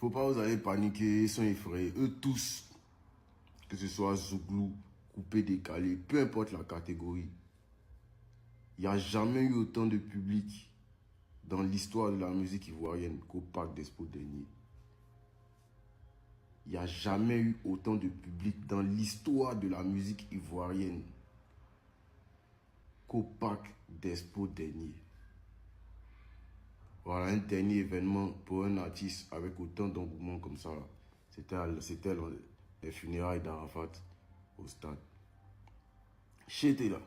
Faut pas vous allez paniquer, ils sont effrayés. Eux tous, que ce soit Zouglou, coupé, décalé, peu importe la catégorie, il n'y a jamais eu autant de public dans l'histoire de la musique ivoirienne qu'au Parc d'Expo dernier. Il n'y a jamais eu autant de public dans l'histoire de la musique ivoirienne qu'au Parc d'Expo dernier. Voilà un dernier événement pour un artiste avec autant d'engouement comme ça. C'était les funérailles d'Arafat au stade. J'étais là.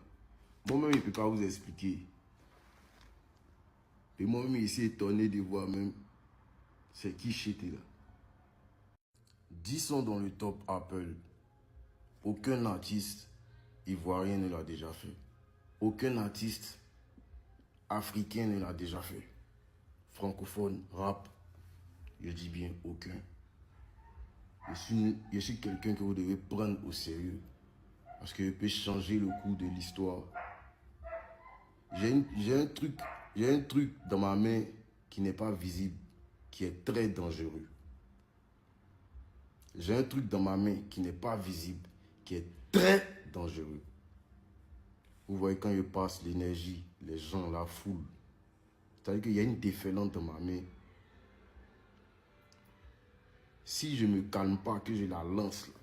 Moi-même, je ne peux pas vous expliquer. Et moi-même, je suis étonné de voir même c'est qui j'étais là. 10 sons dans le top Apple. Aucun artiste ivoirien ne l'a déjà fait. Aucun artiste africain ne l'a déjà fait. Francophone, rap, je dis bien aucun. Je suis quelqu'un que vous devez prendre au sérieux. Parce que je peux changer le cours de l'histoire. J'ai un truc dans ma main qui n'est pas visible, qui est très dangereux. J'ai un truc dans ma main qui n'est pas visible, qui est très dangereux. Vous voyez quand je passe l'énergie, les gens, la foule. C'est-à-dire qu'il y a une déferlante dans ma main. Si je ne me calme pas, que je la lance, là,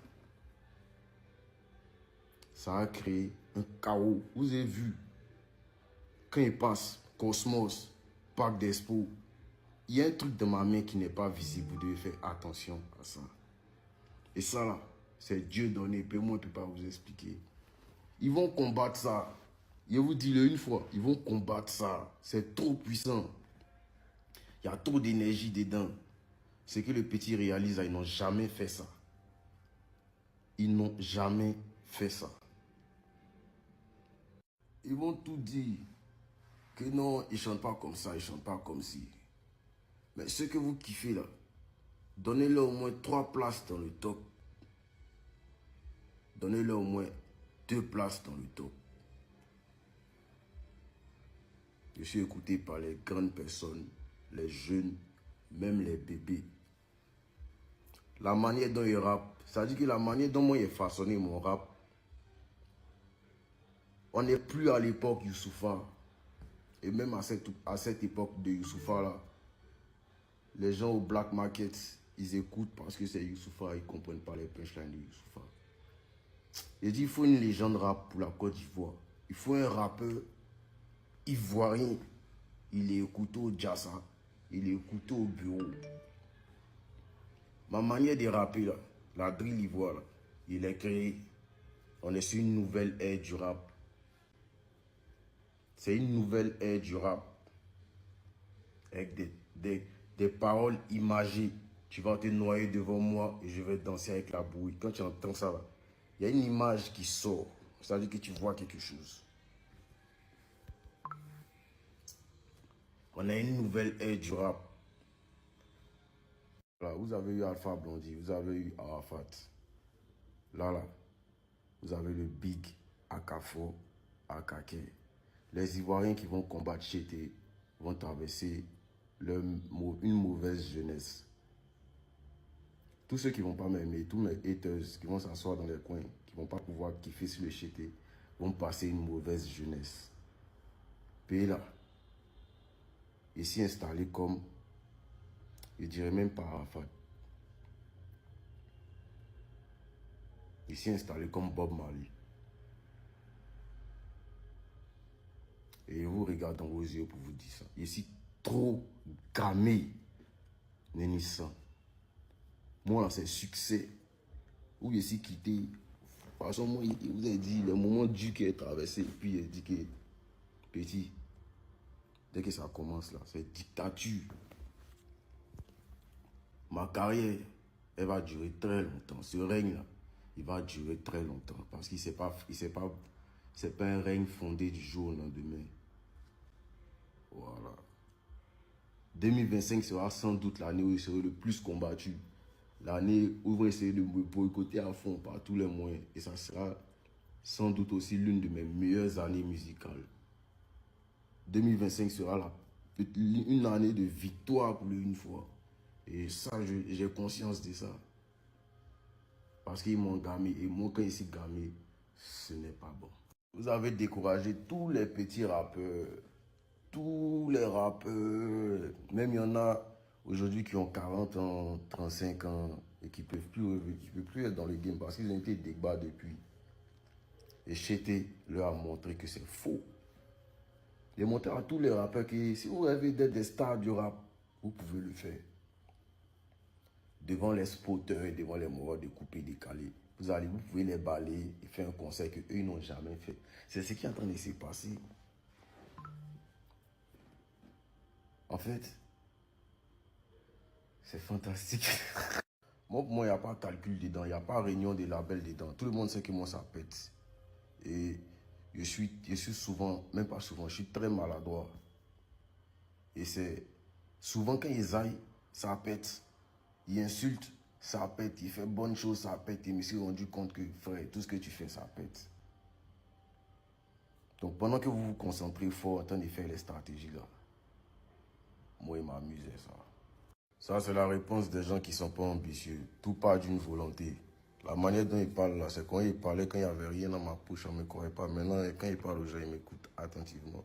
ça va créer un chaos. Vous avez vu, quand il passe, Cosmos, Parc d'Expo, il y a un truc dans ma main qui n'est pas visible. Vous devez faire attention à ça. Et ça là, c'est Dieu donné. Moi, je ne peux pas vous expliquer. Ils vont combattre ça. Je vous dis-le une fois, ils vont combattre ça. C'est trop puissant. Il y a trop d'énergie dedans. Ce que le petit réalise, ils n'ont jamais fait ça. Ils n'ont jamais fait ça. Ils vont tout dire. Que non, ils ne chantent pas comme ça, ils ne chantent pas comme ci. Mais ce que vous kiffez là, donnez-leur au moins 3 places dans le top. Donnez-leur au moins 2 places dans le top. Je suis écouté par les grandes personnes, les jeunes, même les bébés. La manière dont ils rappent, ça dit que la manière dont moi j'ai façonné mon rap, on n'est plus à l'époque Youssoupha. Et même à cette époque de Youssoupha là, les gens au black market, ils écoutent parce que c'est Youssoupha, ils ne comprennent pas les punchlines de Youssoupha. J'ai dit, il faut une légende rap pour la Côte d'Ivoire. Il faut un rappeur ivoirien. Il est écouté au Jassa, il est écouté au bureau. Ma manière de rapper là, la drill ivoire là, il est créé. On est sur une nouvelle ère du rap. C'est une nouvelle ère du rap. Avec des paroles imagées. Tu vas te noyer devant moi et je vais danser avec la bouille. Quand tu entends ça là, il y a une image qui sort. C'est-à-dire que tu vois quelque chose. On a une nouvelle ère du rap. Là, vous avez eu Alpha Blondy, vous avez eu Arafat. Là, vous avez le Big, Akafo, Akake. Les Ivoiriens qui vont combattre Chété vont traverser une mauvaise jeunesse. Tous ceux qui ne vont pas m'aimer, tous mes haters qui vont s'asseoir dans les coins, qui ne vont pas pouvoir kiffer sur le Chété, vont passer une mauvaise jeunesse. Puis là, ici installé comme, je dirais même pas Arafat. Ici installé comme Bob Marley. Et je vous regarde dans vos yeux pour vous dire ça. Ici, trop gamé, Nénissan. Moi, là, c'est succès. Où je suis quitté. Parce que moi, il vous a dit le moment dur qui est traversé. Et puis, il a dit que, petit, dès que ça commence là, c'est dictature. Ma carrière, elle va durer très longtemps. Ce règne-là, il va durer très longtemps. Parce que c'est pas un règne fondé du jour au lendemain. Voilà. 2025 sera sans doute l'année où il serait le plus combattu. L'année où ils vont essayer de me boycotter à fond par tous les moyens. Et ça sera sans doute aussi l'une de mes meilleures années musicales. 2025 sera une année de victoire pour lui une fois. Et ça, j'ai conscience de ça. Parce qu'ils m'ont gamé. Et moi, quand je suis gamé, ce n'est pas bon. Vous avez découragé tous les petits rappeurs. Tous les rappeurs. Même il y en a aujourd'hui qui ont 40 ans, 35 ans et qui ne peuvent plus être dans le game parce qu'ils ont été débats depuis. Et Chété leur a montré que c'est faux. Il a montré à tous les rappeurs que si vous rêvez d'être des stars du rap, vous pouvez le faire. Devant les spotters et devant les mouveurs de couper, décaler. Vous pouvez les balayer et faire un concert qu'eux, ils n'ont jamais fait. C'est ce qui est en train de se passer. En fait, c'est fantastique. Moi, pour moi, il n'y a pas de calcul dedans, il n'y a pas de réunion des labels dedans. Tout le monde sait que moi, ça pète. Et je suis souvent, même pas souvent, je suis très maladroit. Et c'est souvent quand ils aillent, ça pète. Ils insultent, ça pète. Ils font bonne chose, ça pète. Et je me suis rendu compte que, frère, tout ce que tu fais, ça pète. Donc pendant que vous vous concentrez fort en train de faire les stratégies là, moi, il m'amusait ça. Ça, c'est la réponse des gens qui ne sont pas ambitieux. Tout part d'une volonté. La manière dont ils parlent là, c'est quand ils parlaient quand il n'y avait rien dans ma poche, on ne me croyait pas. Maintenant, quand ils parlent aux gens, ils m'écoutent attentivement.